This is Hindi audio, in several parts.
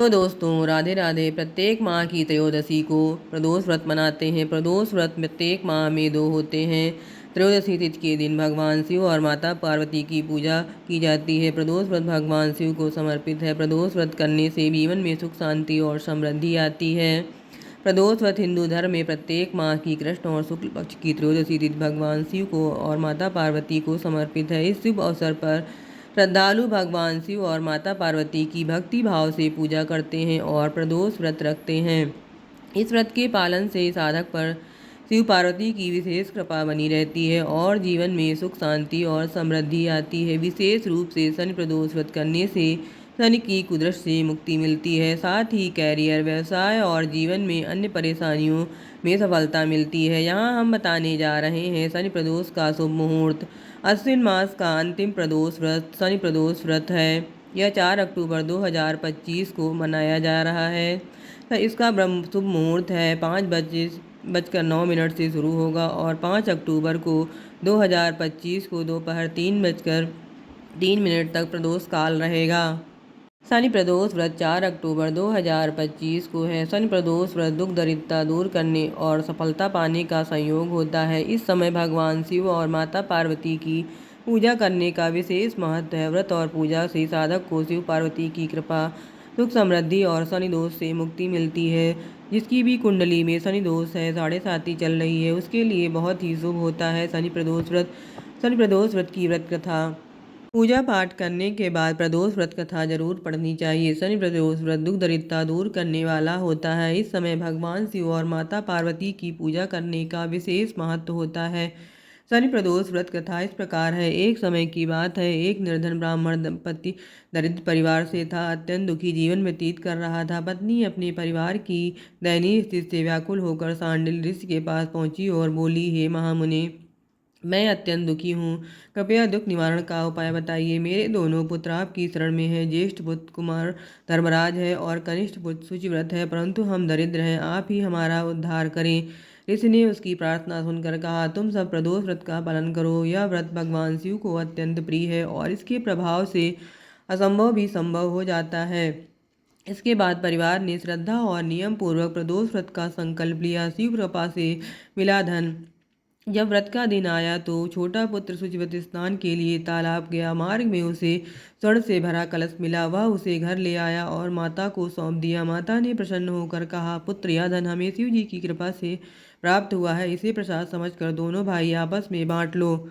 तो दोस्तों राधे राधे। प्रत्येक माह की त्रयोदशी को प्रदोष व्रत मनाते हैं। प्रदोष व्रत प्रत्येक माह में दो होते हैं। त्रयोदशी तिथि के दिन भगवान शिव और माता पार्वती की पूजा की जाती है। प्रदोष व्रत भगवान शिव को समर्पित है। प्रदोष व्रत करने से जीवन में सुख शांति और समृद्धि आती है। प्रदोष व्रत हिंदू धर्म में प्रत्येक माह की कृष्ण और शुक्ल पक्ष की त्रयोदशी तिथि भगवान शिव को और माता पार्वती को समर्पित है। इस शुभ अवसर पर श्रद्धालु भगवान शिव और माता पार्वती की भक्ति भाव से पूजा करते हैं और प्रदोष व्रत रखते हैं। इस व्रत के पालन से साधक पर शिव पार्वती की विशेष कृपा बनी रहती है और जीवन में सुख शांति और समृद्धि आती है। विशेष रूप से शनि प्रदोष व्रत करने से शनि की कुदृष्टि से मुक्ति मिलती है। साथ ही कैरियर, व्यवसाय और जीवन में अन्य परेशानियों में सफलता मिलती है। यहाँ हम बताने जा रहे हैं शनि प्रदोष का शुभ मुहूर्त। अश्विन मास का अंतिम प्रदोष व्रत शनि प्रदोष व्रत है। यह 4 अक्टूबर 2025 को मनाया जा रहा है। तो इसका ब्रह्म शुभ मुहूर्त है 5:09 से शुरू होगा और 5 अक्टूबर को 2025 को दोपहर 3:03 तक प्रदोष काल रहेगा। शनि प्रदोष व्रत 4 अक्टूबर 2025 को है। शनि प्रदोष व्रत दुख दरिद्रता दूर करने और सफलता पाने का संयोग होता है। इस समय भगवान शिव और माता पार्वती की पूजा करने का विशेष महत्व है। व्रत और पूजा से साधक को शिव पार्वती की कृपा, सुख समृद्धि और शनि दोष से मुक्ति मिलती है। जिसकी भी कुंडली में शनि दोष है, 7.5 चल रही है, उसके लिए बहुत ही शुभ होता है शनि प्रदोष व्रत। शनि प्रदोष व्रत की व्रत कथा। पूजा पाठ करने के बाद प्रदोष व्रत कथा जरूर पढ़नी चाहिए। शनि प्रदोष व्रत दुख दरिद्रता दूर करने वाला होता है। इस समय भगवान शिव और माता पार्वती की पूजा करने का विशेष महत्व होता है। शनि प्रदोष व्रत कथा इस प्रकार है। एक समय की बात है, एक निर्धन ब्राह्मण दंपति दरिद्र परिवार से था। अत्यंत दुखी जीवन व्यतीत कर रहा था। पत्नी अपने परिवार की दयनीय स्थिति से व्याकुल होकर सांडिल्य ऋषि के पास पहुंची और बोली, हे महामुनि, मैं अत्यंत दुखी हूँ, कृपया दुख निवारण का उपाय बताइए। मेरे दोनों पुत्र आपकी शरण में हैं। ज्येष्ठ पुत्र कुमार धर्मराज है और कनिष्ठ पुत्र शुचिव्रत है, परंतु हम दरिद्र हैं, आप ही हमारा उद्धार करें। ऋषि ने उसकी प्रार्थना सुनकर कहा, तुम सब प्रदोष व्रत का पालन करो। यह व्रत भगवान शिव को अत्यंत प्रिय है और इसके प्रभाव से असंभव भी संभव हो जाता है। इसके बाद परिवार ने श्रद्धा और नियम पूर्वक प्रदोष व्रत का संकल्प लिया। शिव कृपा से मिला धन। जब व्रत का दिन आया तो छोटा पुत्र शुचिव्रत स्नान के लिए तालाब गया। मार्ग में उसे स्वर्ण से भरा कलश मिला। वह उसे घर ले आया और माता को सौंप दिया। माता ने प्रसन्न होकर कहा, पुत्र, यह धन हमें शिव जी की कृपा से प्राप्त हुआ है, इसे प्रसाद समझकर दोनों भाई आपस में बांट लो।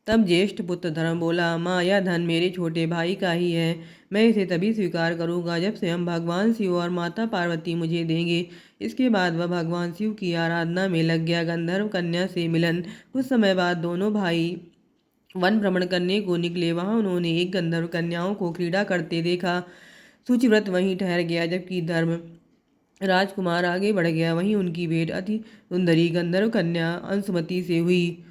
तब ज्येष्ठ पुत्र धर्म बोला, माँ, यह धन मेरे छोटे भाई का ही है। मैं इसे तभी स्वीकार करूँगा जब से हम भगवान शिव और माता पार्वती मुझे देंगे। इसके बाद वह भगवान शिव की आराधना में लग गया। गंधर्व कन्या से मिलन। कुछ समय बाद दोनों भाई वन भ्रमण करने को निकले। वहां उन्होंने एक गंधर्व कन्याओं को क्रीड़ा करते देखा। शुचिव्रत वहीं ठहर गया जबकि धर्म राजकुमार आगे बढ़ गया। वहीं उनकी भेंट अति सुंदरी गंधर्व कन्या अंशुमति से हुई।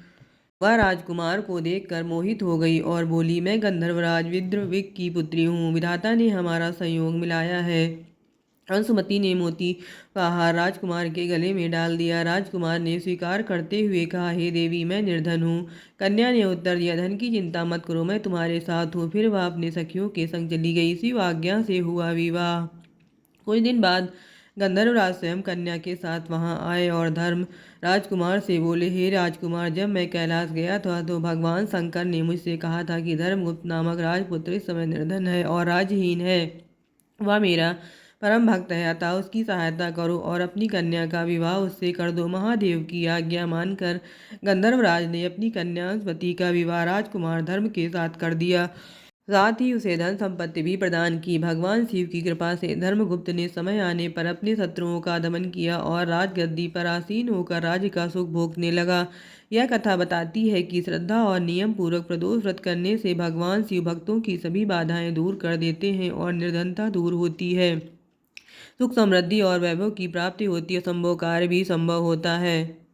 वह राजकुमार को देखकर मोहित हो गई और बोली, मैं गंधर्वराज विद्रविक की पुत्री हूँ, विधाता ने हमारा संयोग मिलाया है। अंशुमति ने मोती का हार राजकुमार के गले में डाल दिया। राजकुमार ने स्वीकार करते हुए कहा, हे देवी, मैं निर्धन हूँ। कन्या ने उत्तर दिया, धन की चिंता मत करो, मैं तुम्हारे साथ हूँ। फिर वह अपने सखियों के संग चली गई। शिव आज्ञा से हुआ विवाह। कुछ दिन बाद गंधर्वराज स्वयं कन्या के साथ वहां आए और धर्म राजकुमार से बोले, हे राजकुमार, जब मैं कैलाश गया था तो भगवान शंकर ने मुझसे कहा था कि धर्मगुप्त नामक राजपुत्र इस समय निर्धन है और राजहीन है। वह मेरा परम भक्त है, अतः उसकी सहायता करो और अपनी कन्या का विवाह उससे कर दो। महादेव की आज्ञा मानकर गंधर्वराज ने अपनी कन्या अंशुमति का विवाह राजकुमार धर्म के साथ कर दिया। साथ ही उसे धन संपत्ति भी प्रदान की। भगवान शिव की कृपा से धर्मगुप्त ने समय आने पर अपने शत्रुओं का दमन किया और राजगद्दी पर आसीन होकर राज्य का सुख भोगने लगा। यह कथा बताती है कि श्रद्धा और नियम पूर्वक प्रदोष व्रत करने से भगवान शिव भक्तों की सभी बाधाएं दूर कर देते हैं और निर्धनता दूर होती है। सुख समृद्धि और वैभव की प्राप्ति होती है। असंभव कार्य भी संभव होता है।